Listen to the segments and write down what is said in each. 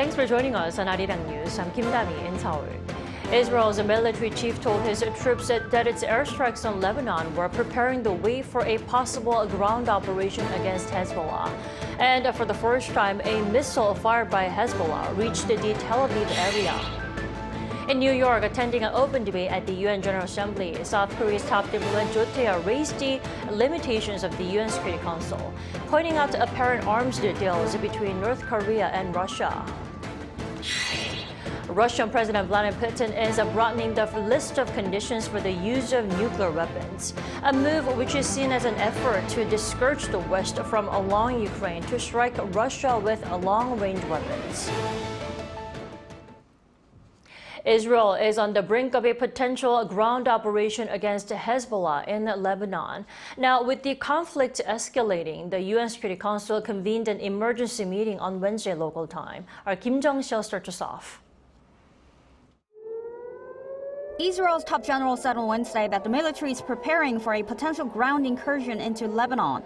Thanks for joining us on Arirang News. I'm Kim Dami in Seoul. Israel's military chief told his troops that its airstrikes on Lebanon were preparing the way for a possible ground operation against Hezbollah. And for the first time, a missile fired by Hezbollah reached the Tel Aviv area. In New York, attending an open debate at the UN General Assembly, South Korea's top diplomat Jo Tae raised the limitations of the UN Security Council, pointing out apparent arms deals between North Korea and Russia. Russian President Vladimir Putin is broadening the list of conditions for the use of nuclear weapons, a move which is seen as an effort to discourage the West from allowing Ukraine to strike Russia with long-range weapons. Israel is on the brink of a potential ground operation against Hezbollah in Lebanon. Now, with the conflict escalating, the UN Security Council convened an emergency meeting on Wednesday local time. Our Kim Jong-sil starts us off. Israel's top general said on Wednesday that the military is preparing for a potential ground incursion into Lebanon.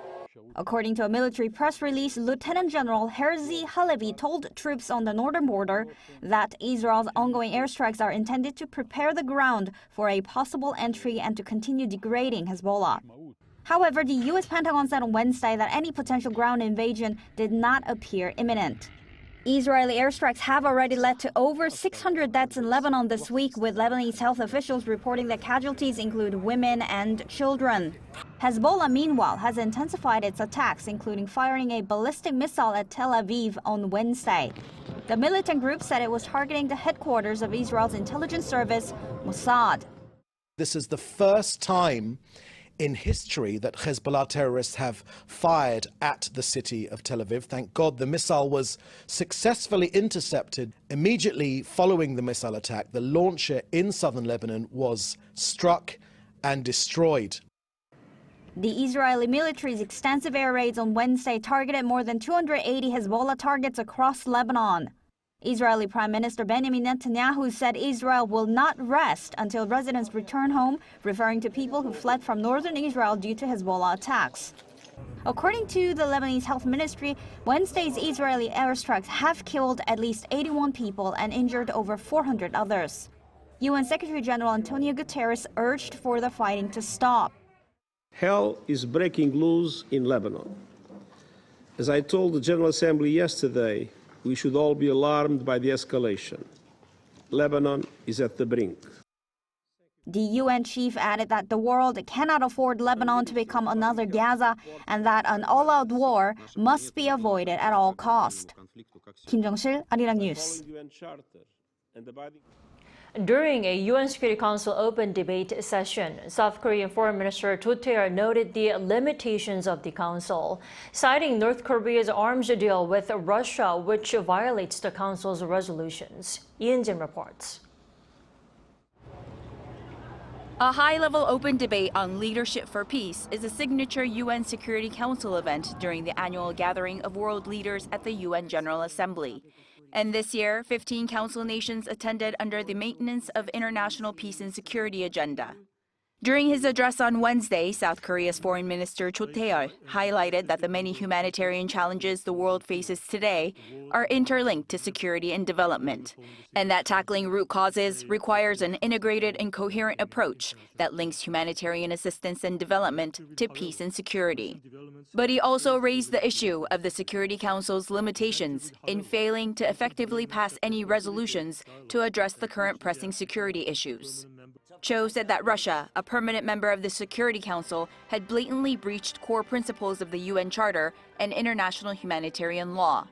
According to a military press release, Lieutenant General Herzi Halevi told troops on the northern border that Israel's ongoing airstrikes are intended to prepare the ground for a possible entry and to continue degrading Hezbollah. However, the U.S. Pentagon said on Wednesday that any potential ground invasion did not appear imminent. Israeli airstrikes have already led to over 600 deaths in Lebanon this week, with Lebanese health officials reporting that casualties include women and children. Hezbollah, meanwhile, has intensified its attacks, including firing a ballistic missile at Tel Aviv on Wednesday. The militant group said it was targeting the headquarters of Israel's intelligence service, Mossad. This is the first time in history that Hezbollah terrorists have fired at the city of Tel Aviv. Thank God the missile was successfully intercepted. Immediately following the missile attack, the launcher in southern Lebanon was struck and destroyed. The Israeli military's extensive air raids on Wednesday targeted more than 280 Hezbollah targets across Lebanon. Israeli Prime Minister Benjamin Netanyahu said Israel will not rest until residents return home, referring to people who fled from northern Israel due to Hezbollah attacks. According to the Lebanese Health Ministry, Wednesday's Israeli airstrikes have killed at least 81 people and injured over 400 others. UN Secretary General Antonio Guterres urged for the fighting to stop. Hell is breaking loose in Lebanon. As I told the General Assembly yesterday, we should all be alarmed by the escalation. Lebanon is at the brink. The UN chief added that the world cannot afford Lebanon to become another Gaza and that an all-out war must be avoided at all costs. Kim Jong-sil, Arirang News. During a UN Security Council open debate session, South Korean Foreign Minister Jo Tae noted the limitations of the council, citing North Korea's arms deal with Russia, which violates the council's resolutions. Ian Jin reports. A high-level open debate on leadership for peace is a signature UN Security Council event during the annual gathering of world leaders at the UN General Assembly. And this year, 15 council nations attended under the Maintenance of International Peace and Security agenda. During his address on Wednesday, South Korea's Foreign Minister Jo Tae highlighted that the many humanitarian challenges the world faces today are interlinked to security and development, and that tackling root causes requires an integrated and coherent approach that links humanitarian assistance and development to peace and security. But he also raised the issue of the Security Council's limitations in failing to effectively pass any resolutions to address the current pressing security issues. Cho said that Russia, a permanent member of the Security Council, had blatantly breached core principles of the UN Charter and international humanitarian law,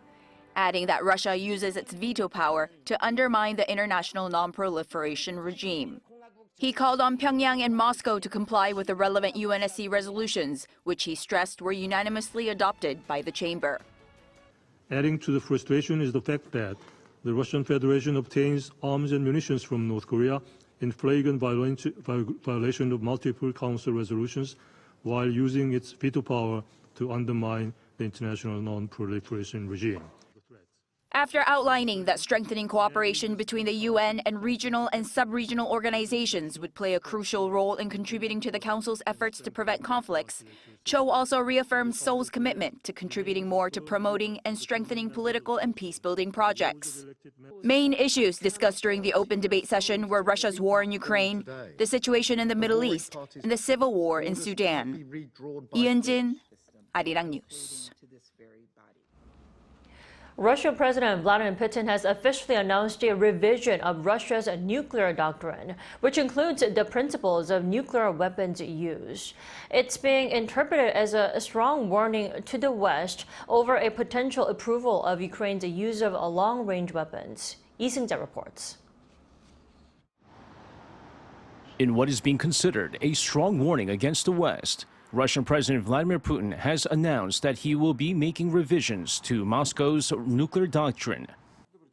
adding that Russia uses its veto power to undermine the international non-proliferation regime. He called on Pyongyang and Moscow to comply with the relevant UNSC resolutions, which he stressed were unanimously adopted by the chamber. Adding to the frustration is the fact that the Russian Federation obtains arms and munitions from North Korea in flagrant violation of multiple council resolutions while using its veto power to undermine the international non-proliferation regime. After outlining that strengthening cooperation between the UN and regional and sub-regional organizations would play a crucial role in contributing to the Council's efforts to prevent conflicts, Cho also reaffirmed Seoul's commitment to contributing more to promoting and strengthening political and peace-building projects. Main issues discussed during the open debate session were Russia's war in Ukraine, the situation in the Middle East, and the civil war in Sudan. 이은진, Arirang News. Russian President Vladimir Putin has officially announced a revision of Russia's nuclear doctrine, which includes the principles of nuclear weapons use. It's being interpreted as a strong warning to the West over a potential approval of Ukraine's use of long-range weapons. Lee Seung-jae reports. In what is being considered a strong warning against the West, Russian President Vladimir Putin has announced that he will be making revisions to Moscow's nuclear doctrine.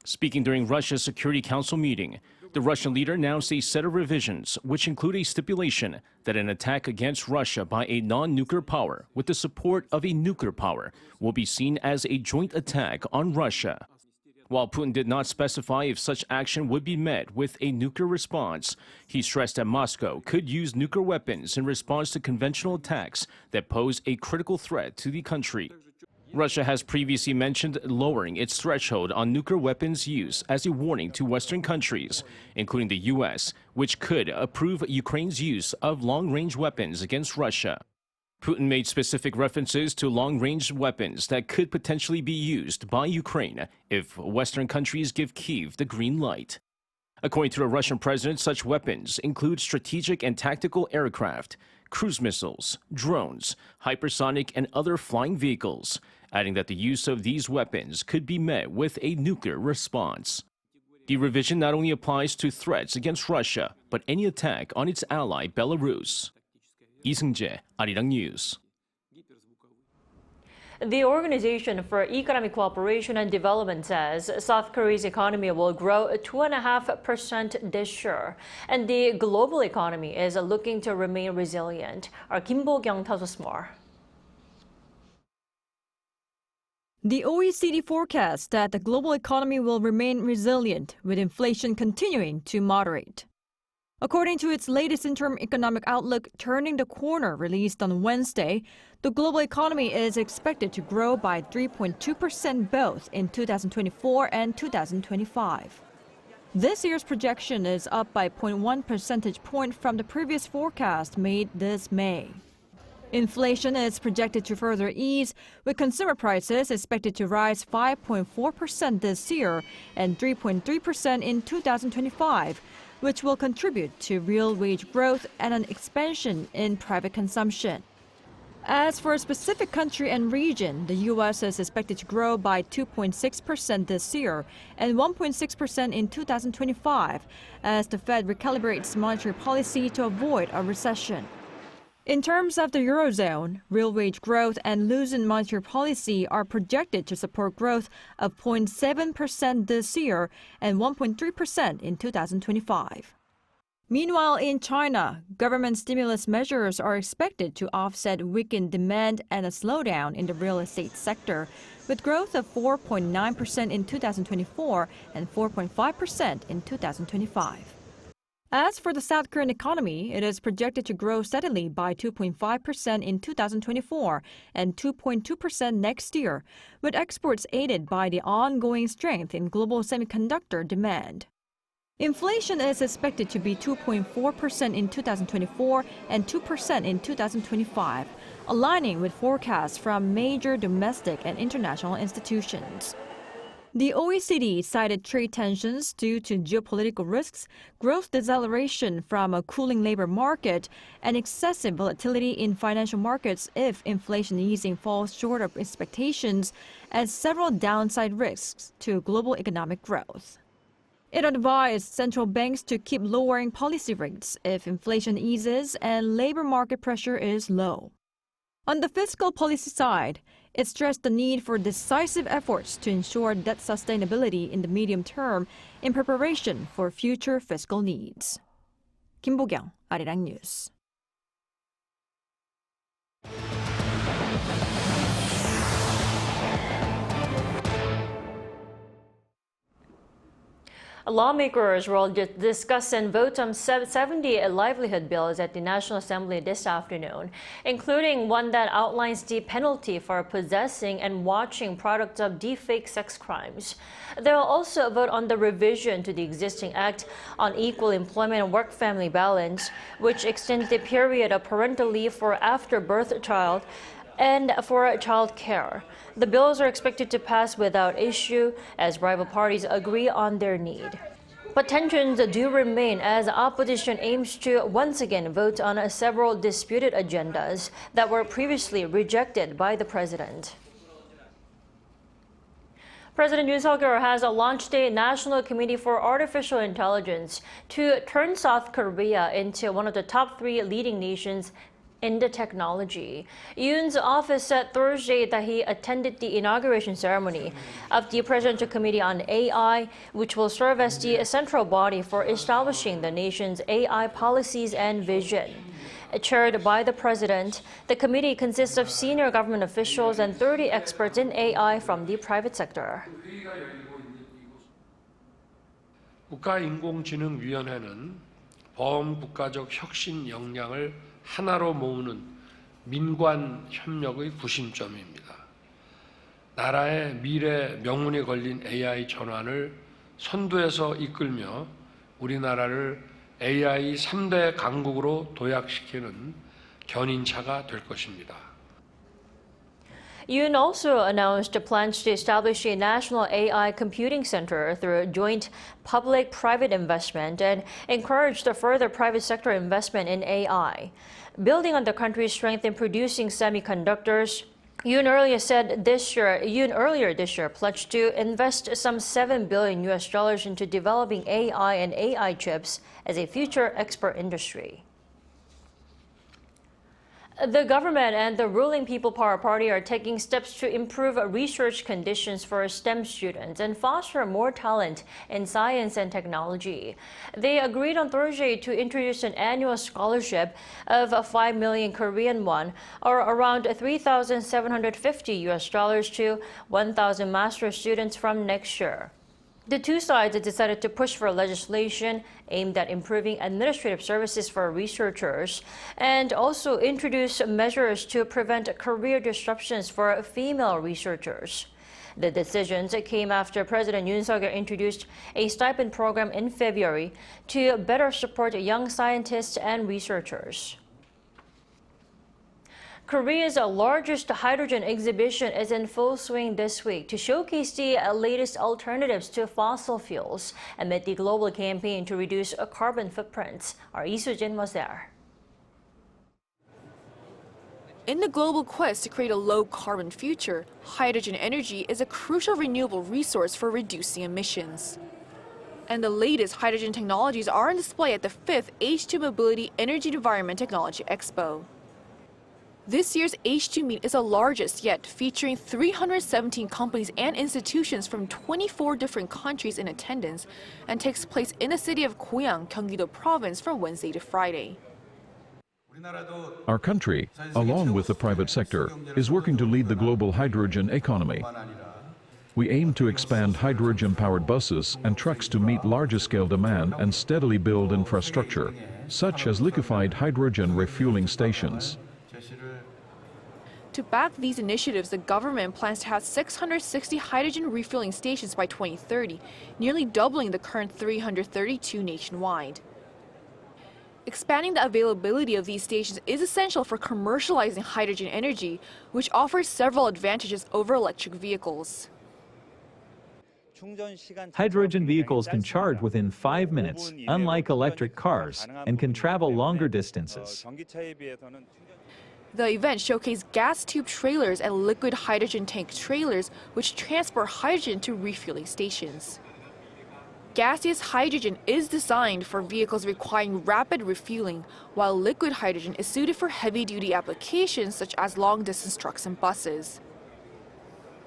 Speaking during Russia's Security Council meeting, the Russian leader announced a set of revisions which include a stipulation that an attack against Russia by a non-nuclear power with the support of a nuclear power will be seen as a joint attack on Russia. While Putin did not specify if such action would be met with a nuclear response, he stressed that Moscow could use nuclear weapons in response to conventional attacks that pose a critical threat to the country. Russia has previously mentioned lowering its threshold on nuclear weapons use as a warning to Western countries, including the U.S., which could approve Ukraine's use of long-range weapons against Russia. Putin made specific references to long-range weapons that could potentially be used by Ukraine if Western countries give Kyiv the green light. According to the Russian president, such weapons include strategic and tactical aircraft, cruise missiles, drones, hypersonic and other flying vehicles, adding that the use of these weapons could be met with a nuclear response. The revision not only applies to threats against Russia, but any attack on its ally Belarus. Lee Seung-jae, Arirang News. The Organization for Economic Cooperation and Development says South Korea's economy will grow 2.5% this year, and the global economy is looking to remain resilient. Our Kim Bo-kyung tells us more. The OECD forecasts that the global economy will remain resilient, with inflation continuing to moderate. According to its latest interim economic outlook, Turning the Corner, released on Wednesday, the global economy is expected to grow by 3.2% both in 2024 and 2025. This year's projection is up by 0.1 percentage point from the previous forecast made this May. Inflation is projected to further ease, with consumer prices expected to rise 5.4% this year and 3.3% in 2025, which will contribute to real wage growth and an expansion in private consumption. As for a specific country and region, the U.S. is expected to grow by 2.6% this year and 1.6% in 2025, as the Fed recalibrates monetary policy to avoid a recession. In terms of the Eurozone, real wage growth and loosened monetary policy are projected to support growth of 0.7% this year and 1.3% in 2025. Meanwhile, in China, government stimulus measures are expected to offset weakened demand and a slowdown in the real estate sector, with growth of 4.9% in 2024 and 4.5% in 2025. As for the South Korean economy, it is projected to grow steadily by 2.5% in 2024 and 2.2% next year, with exports aided by the ongoing strength in global semiconductor demand. Inflation is expected to be 2.4% in 2024 and 2% in 2025, aligning with forecasts from major domestic and international institutions. The OECD cited trade tensions due to geopolitical risks, growth deceleration from a cooling labor market, and excessive volatility in financial markets if inflation easing falls short of expectations as several downside risks to global economic growth. It advised central banks to keep lowering policy rates if inflation eases and labor market pressure is low. On the fiscal policy side, it stressed the need for decisive efforts to ensure debt sustainability in the medium term in preparation for future fiscal needs. Kim Bo-kyung, Arirang News. Lawmakers will discuss and vote on 70 livelihood bills at the National Assembly this afternoon, including one that outlines the penalty for possessing and watching products of deepfake sex crimes. They will also vote on the revision to the existing Act on Equal Employment and Work-Family Balance, which extends the period of parental leave for after-birth child and for child care. The bills are expected to pass without issue as rival parties agree on their need. But tensions do remain as opposition aims to once again vote on several disputed agendas that were previously rejected by the president. President Yoon Suk-yeol has launched a National Committee for Artificial Intelligence to turn South Korea into one of the top 3 leading nations in the technology. Yoon's office said Thursday that he attended the inauguration ceremony of the Presidential Committee on AI, which will serve as the central body for establishing the nation's AI policies and vision. Chaired by the president, the committee consists of senior government officials and 30 experts in AI from the private sector. 국가인공지능위원회는 범국가적 혁신 역량을 하나로 모으는 민관 협력의 구심점입니다. 나라의 미래 명운이 걸린 AI 전환을 선두에서 이끌며 우리나라를 AI 3대 강국으로 도약시키는 견인차가 될 것입니다. Yoon also announced plans to establish a national AI computing center through joint public-private investment and encouraged further private sector investment in AI. Building on the country's strength in producing semiconductors, Yoon earlier this year pledged to invest some $7 billion into developing AI and AI chips as a future export industry. The government and the ruling People Power Party are taking steps to improve research conditions for STEM students and foster more talent in science and technology. They agreed on Thursday to introduce an annual scholarship of 5 million Korean won, or around $3,750 to 1,000 master's students from next year. The two sides decided to push for legislation aimed at improving administrative services for researchers and also introduce measures to prevent career disruptions for female researchers. The decisions came after President Yoon Suk-yeol introduced a stipend program in February to better support young scientists and researchers. Korea's largest hydrogen exhibition is in full swing this week to showcase the latest alternatives to fossil fuels amid the global campaign to reduce carbon footprints. Our Lee Soo-jin was there. In the global quest to create a low-carbon future, hydrogen energy is a crucial renewable resource for reducing emissions. And the latest hydrogen technologies are on display at the 5th H2 Mobility Energy Environment Technology Expo. This year's H2 Meet is the largest yet, featuring 317 companies and institutions from 24 different countries in attendance, and takes place in the city of Goyang, Gyeonggi-do Province from Wednesday to Friday. Our country, along with the private sector, is working to lead the global hydrogen economy. We aim to expand hydrogen-powered buses and trucks to meet larger-scale demand and steadily build infrastructure, such as liquefied hydrogen refueling stations. To back these initiatives, the government plans to have 660 hydrogen refueling stations by 2030, nearly doubling the current 332 nationwide. Expanding the availability of these stations is essential for commercializing hydrogen energy, which offers several advantages over electric vehicles. Hydrogen vehicles can charge within 5 minutes, unlike electric cars, and can travel longer distances. The event showcased gas tube trailers and liquid hydrogen tank trailers, which transport hydrogen to refueling stations. Gaseous hydrogen is designed for vehicles requiring rapid refueling, while liquid hydrogen is suited for heavy-duty applications such as long-distance trucks and buses.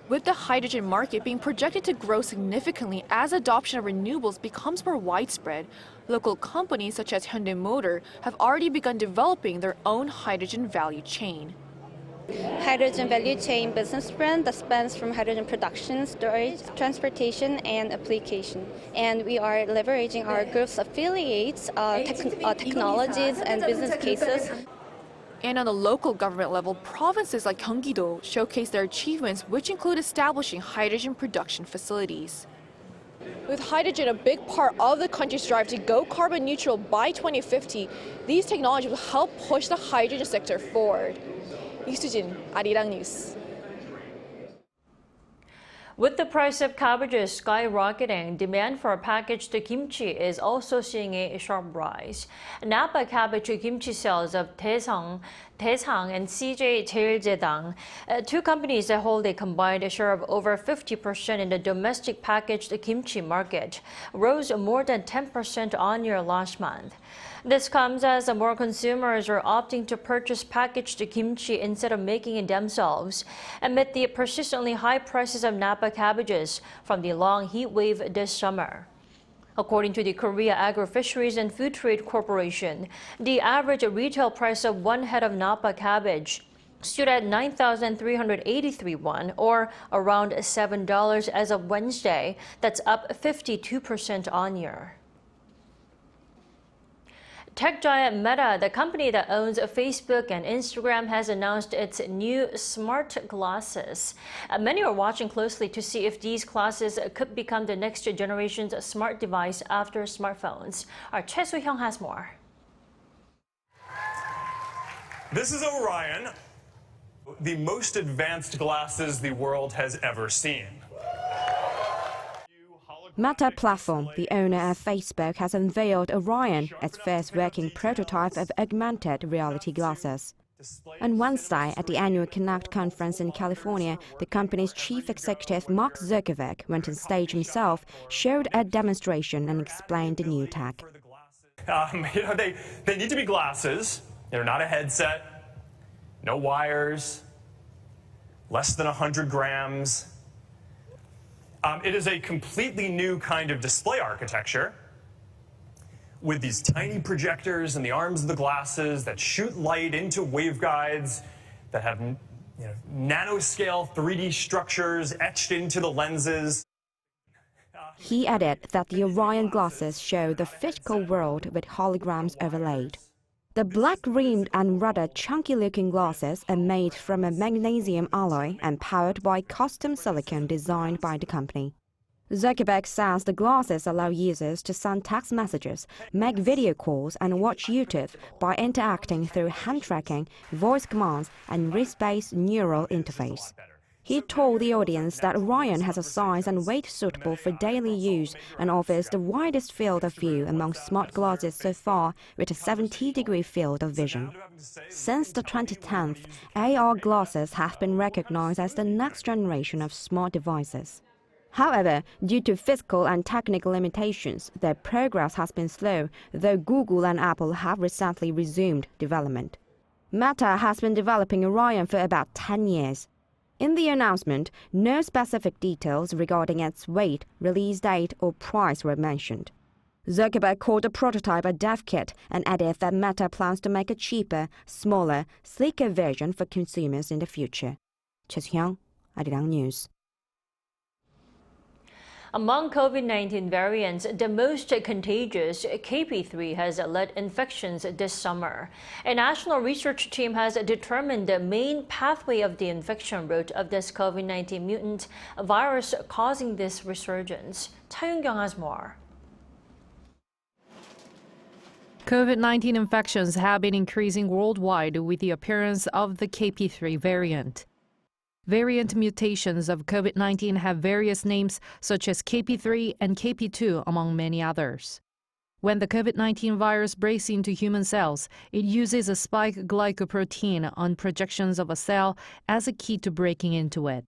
With the hydrogen market being projected to grow significantly as adoption of renewables becomes more widespread, local companies such as Hyundai Motor have already begun developing their own hydrogen value chain. hydrogen value chain business brand that spans from hydrogen production, storage, transportation, and application. And we are leveraging our group's affiliates, technologies, and business cases. And on the local government level, provinces like Gyeonggi-do showcase their achievements, which include establishing hydrogen production facilities. With hydrogen a big part of the country's drive to go carbon neutral by 2050, these technologies will help push the hydrogen sector forward. 이수진, Arirang News. With the price of cabbages skyrocketing, demand for packaged kimchi is also seeing a sharp rise. Napa cabbage kimchi sales of Daesang and CJ 제일제당, two companies that hold a combined share of over 50% in the domestic packaged kimchi market, rose more than 10% on year last month. This comes as more consumers are opting to purchase packaged kimchi instead of making it themselves, amid the persistently high prices of Napa cabbages from the long heat wave this summer. According to the Korea Agro-Fisheries and Food Trade Corporation, the average retail price of one head of Napa cabbage stood at 9,383 won, or around $7 as of Wednesday. That's up 52% on year. Tech giant Meta, the company that owns Facebook and Instagram, has announced its new smart glasses. Many are watching closely to see if these glasses could become the next generation's smart device after smartphones. Our Choi Soo-hyung has more. This is Orion, the most advanced glasses the world has ever seen. Meta Platform, the owner of Facebook, has unveiled Orion, its first working prototype of augmented reality glasses. On Wednesday, at the annual Connect conference in California, the company's chief executive, Mark Zuckerberg, went on stage himself, showed a demonstration and explained the new tech. They need to be glasses, not a headset, no wires, less than 100 grams. It is a completely new kind of display architecture with these tiny projectors in the arms of the glasses that shoot light into waveguides that have nanoscale 3D structures etched into the lenses. He added that the Orion glasses show the physical world with holograms overlaid. The black-rimmed and rather chunky-looking glasses are made from a magnesium alloy and powered by custom silicon designed by the company. Zuckerberg says the glasses allow users to send text messages, make video calls, and watch YouTube by interacting through hand tracking, voice commands, and wrist-based neural interface. He told the audience that Orion has a size and weight suitable for daily use and offers the widest field of view among smart glasses so far, with a 70-degree field of vision. Since the 2010s, AR glasses have been recognized as the next generation of smart devices. However, due to physical and technical limitations, their progress has been slow, though Google and Apple have recently resumed development. Meta has been developing Orion for about 10 years. In the announcement, no specific details regarding its weight, release date, or price were mentioned. Zuckerberg called the prototype a dev kit and added that Meta plans to make a cheaper, smaller, sleeker version for consumers in the future. Choi Soo-hyung, Arirang News. Among COVID-19 variants, the most contagious, KP3, has led infections this summer. A national research team has determined the main pathway of the infection route of this COVID-19 mutant virus causing this resurgence. Cha Yoon-kyung has more. COVID-19 infections have been increasing worldwide with the appearance of the KP3 variant. Variant mutations of COVID-19 have various names, such as KP3 and KP2, among many others. When the COVID-19 virus breaks into human cells, it uses a spike glycoprotein on projections of a cell as a key to breaking into it.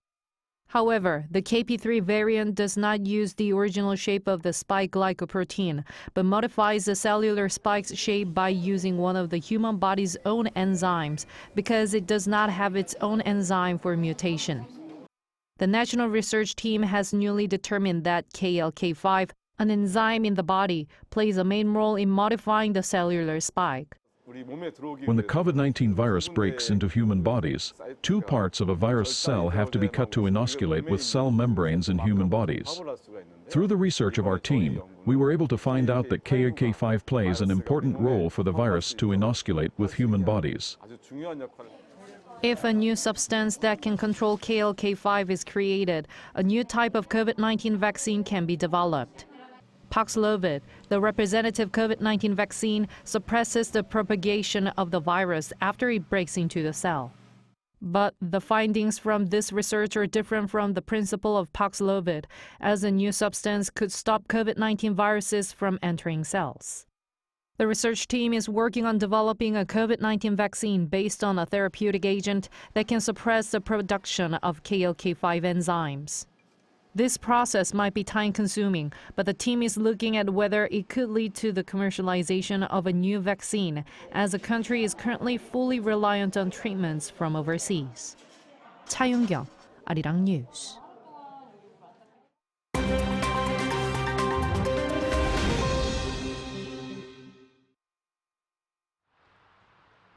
However, the KP3 variant does not use the original shape of the spike glycoprotein, but modifies the cellular spike's shape by using one of the human body's own enzymes, because it does not have its own enzyme for mutation. The national research team has newly determined that KLK5, an enzyme in the body, plays a main role in modifying the cellular spike. When the COVID-19 virus breaks into human bodies, two parts of a virus cell have to be cut to inoculate with cell membranes in human bodies. Through the research of our team, we were able to find out that KLK5 plays an important role for the virus to inoculate with human bodies. If a new substance that can control KLK5 is created, a new type of COVID-19 vaccine can be developed. Paxlovid, the representative COVID-19 vaccine, suppresses the propagation of the virus after it breaks into the cell. But the findings from this research are different from the principle of Paxlovid, as a new substance could stop COVID-19 viruses from entering cells. The research team is working on developing a COVID-19 vaccine based on a therapeutic agent that can suppress the production of KLK5 enzymes. This process might be time-consuming, but the team is looking at whether it could lead to the commercialization of a new vaccine, as the country is currently fully reliant on treatments from overseas. 차윤경, Arirang News.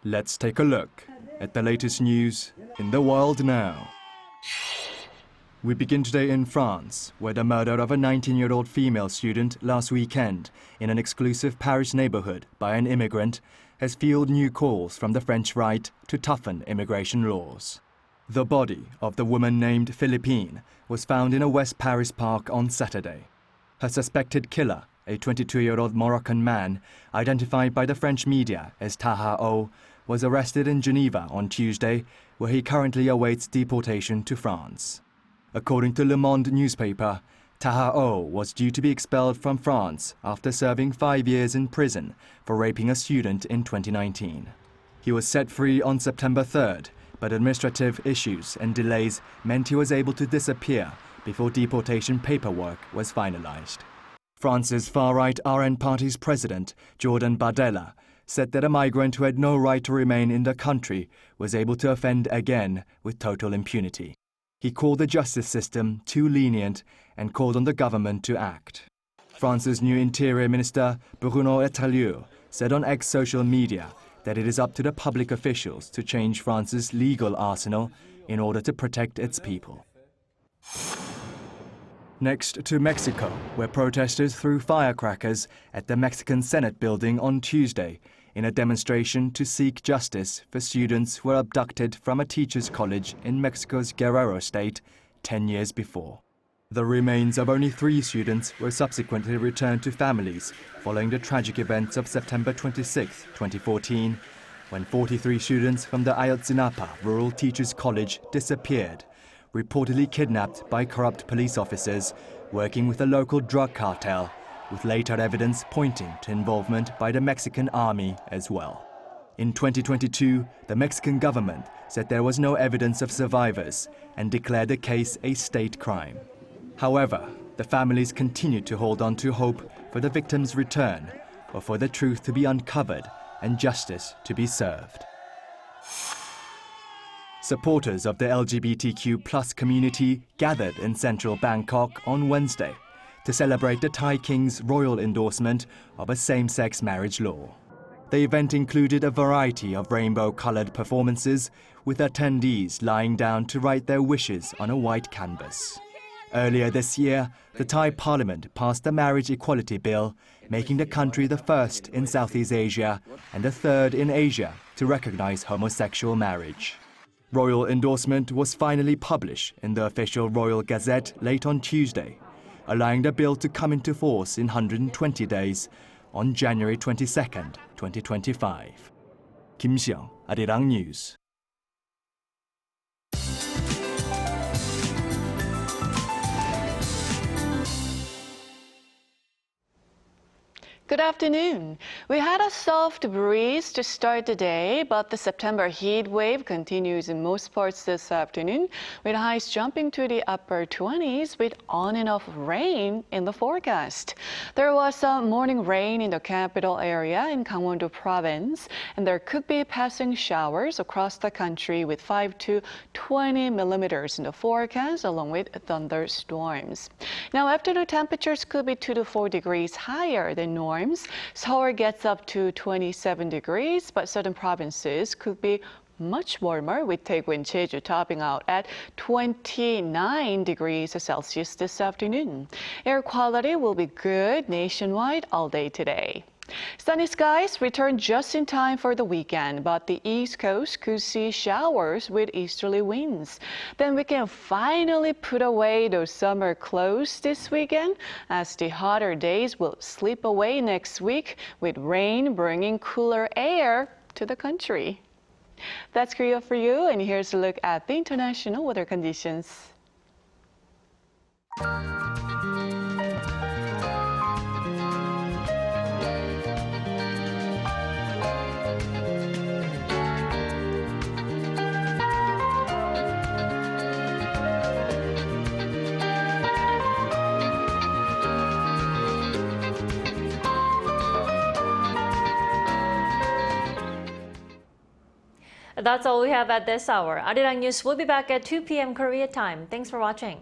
Let's take a look at the latest news in the world now. We begin today in France, where the murder of a 19-year-old female student last weekend in an exclusive Paris neighborhood by an immigrant has fueled new calls from the French right to toughen immigration laws. The body of the woman named Philippine was found in a West Paris park on Saturday. Her suspected killer, a 22-year-old Moroccan man identified by the French media as Taha O, was arrested in Geneva on Tuesday, where he currently awaits deportation to France. According to Le Monde newspaper, Taha O was due to be expelled from France after serving 5 years in prison for raping a student in 2019. He was set free on September 3rd, but administrative issues and delays meant he was able to disappear before deportation paperwork was finalized. France's far-right RN party's president, Jordan Bardella, said that a migrant who had no right to remain in the country was able to offend again with total impunity. He called the justice system too lenient and called on the government to act. France's new Interior Minister, Bruno Retailleau, said on X social media that it is up to the public officials to change France's legal arsenal in order to protect its people. Next to Mexico, where protesters threw firecrackers at the Mexican Senate building on Tuesday in a demonstration to seek justice for students who were abducted from a teachers' college in Mexico's Guerrero state 10 years before. The remains of only 3 students were subsequently returned to families following the tragic events of September 26, 2014, when 43 students from the Ayotzinapa Rural Teachers College disappeared, reportedly kidnapped by corrupt police officers working with a local drug cartel, with later evidence pointing to involvement by the Mexican army as well. In 2022, the Mexican government said there was no evidence of survivors and declared the case a state crime. However, the families continued to hold on to hope for the victims' return or for the truth to be uncovered and justice to be served. Supporters of the LGBTQ+ community gathered in central Bangkok on Wednesday to celebrate the Thai king's royal endorsement of a same-sex marriage law. The event included a variety of rainbow-colored performances, with attendees lying down to write their wishes on a white canvas. Earlier this year, the Thai parliament passed a marriage equality bill, making the country the first in Southeast Asia and the third in Asia to recognize homosexual marriage. Royal endorsement was finally published in the official Royal Gazette late on Tuesday, allowing the bill to come into force in 120 days on January 22, 2025. Kimchi, Arirang News. Good afternoon. We had a soft breeze to start the day, but the September heat wave continues in most parts this afternoon, with highs jumping to the upper 20s with on and off rain in the forecast. There was some morning rain in the capital area in Gangwon-do province, and there could be passing showers across the country with 5 to 20 millimeters in the forecast, along with thunderstorms. Now, afternoon temperatures could be 2 to 4 degrees higher than normal warms. Seoul gets up to 27 degrees, but southern provinces could be much warmer, with Daegu and Jeju topping out at 29 degrees Celsius this afternoon. Air quality will be good nationwide all day today. Sunny skies return just in time for the weekend, but the East Coast could see showers with easterly winds. Then we can finally put away those summer clothes this weekend, as the hotter days will slip away next week, with rain bringing cooler air to the country. That's Korea for you, and here's a look at the international weather conditions. That's all we have at this hour. Arirang News will be back at 2 p.m. Korea time. Thanks for watching.